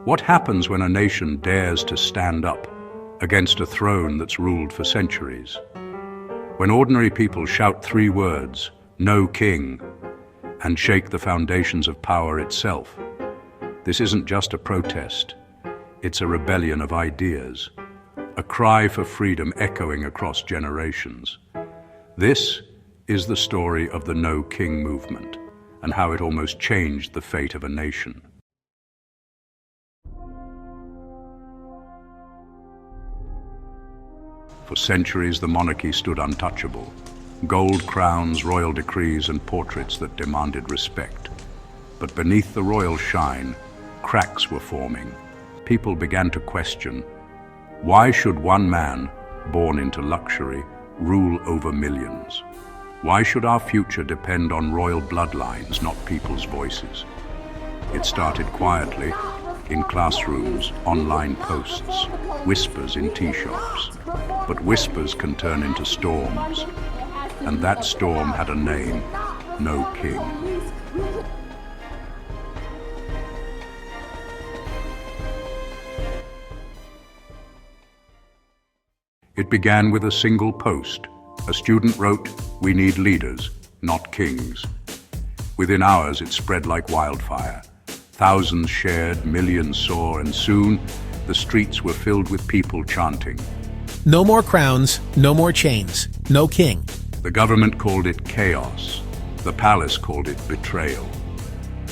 What happens when a nation dares to stand up against a throne that's ruled for centuries? When ordinary people shout three words, "No king," and shake the foundations of power itself? This isn't just a protest. It's a rebellion of ideas, a cry for freedom echoing across generations. This is the story of the No King movement and how it almost changed the fate of a nation. For centuries, the monarchy stood untouchable. Gold crowns, royal decrees, and portraits that demanded respect. But beneath the royal shine, cracks were forming. People began to question, why should one man, born into luxury, rule over millions? Why should our future depend on royal bloodlines, not people's voices? It started quietly, in classrooms, online posts, whispers in tea shops. But whispers can turn into storms, and that storm had a name: No King. It began with a single post. A student wrote, "We need leaders, not kings." Within hours, it spread like wildfire. Thousands shared, millions saw, and soon the streets were filled with people chanting, "No more crowns, no more chains, no king." The government called it chaos. The palace called it betrayal.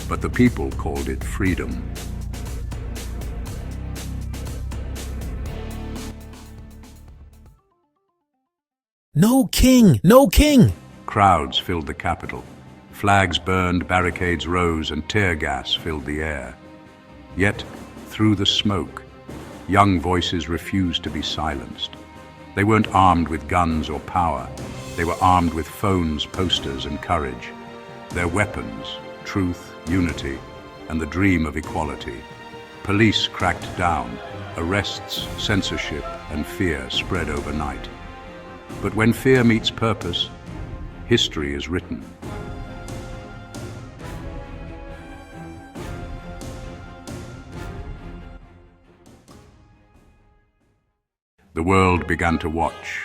But the people called it freedom. No king, no king! Crowds filled the capital. Flags burned, barricades rose, and tear gas filled the air. Yet, through the smoke, young voices refused to be silenced. They weren't armed with guns or power. They were armed with phones, posters, and courage. Their weapons, truth, unity, and the dream of equality. Police cracked down. Arrests, censorship, and fear spread overnight. But when fear meets purpose, history is written. The world began to watch.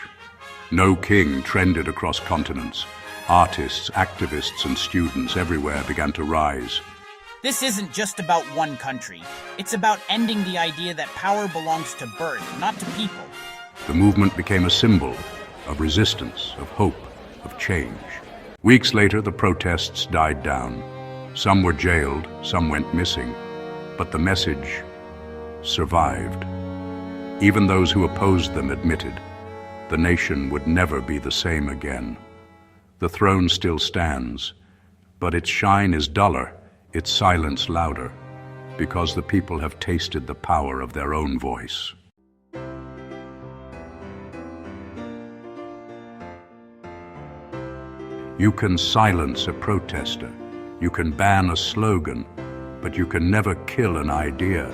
No King trended across continents. Artists, activists, and students everywhere began to rise. This isn't just about one country. It's about ending the idea that power belongs to birth, not to people. The movement became a symbol of resistance, of hope, of change. Weeks later, the protests died down. Some were jailed, some went missing, but the message survived. Even those who opposed them admitted the nation would never be the same again. The throne still stands, but its shine is duller, its silence louder, because the people have tasted the power of their own voice. You can silence a protester, you can ban a slogan, but you can never kill an idea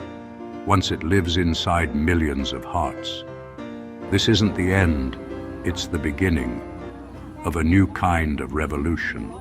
once it lives inside millions of hearts. This isn't the end, it's the beginning of a new kind of revolution.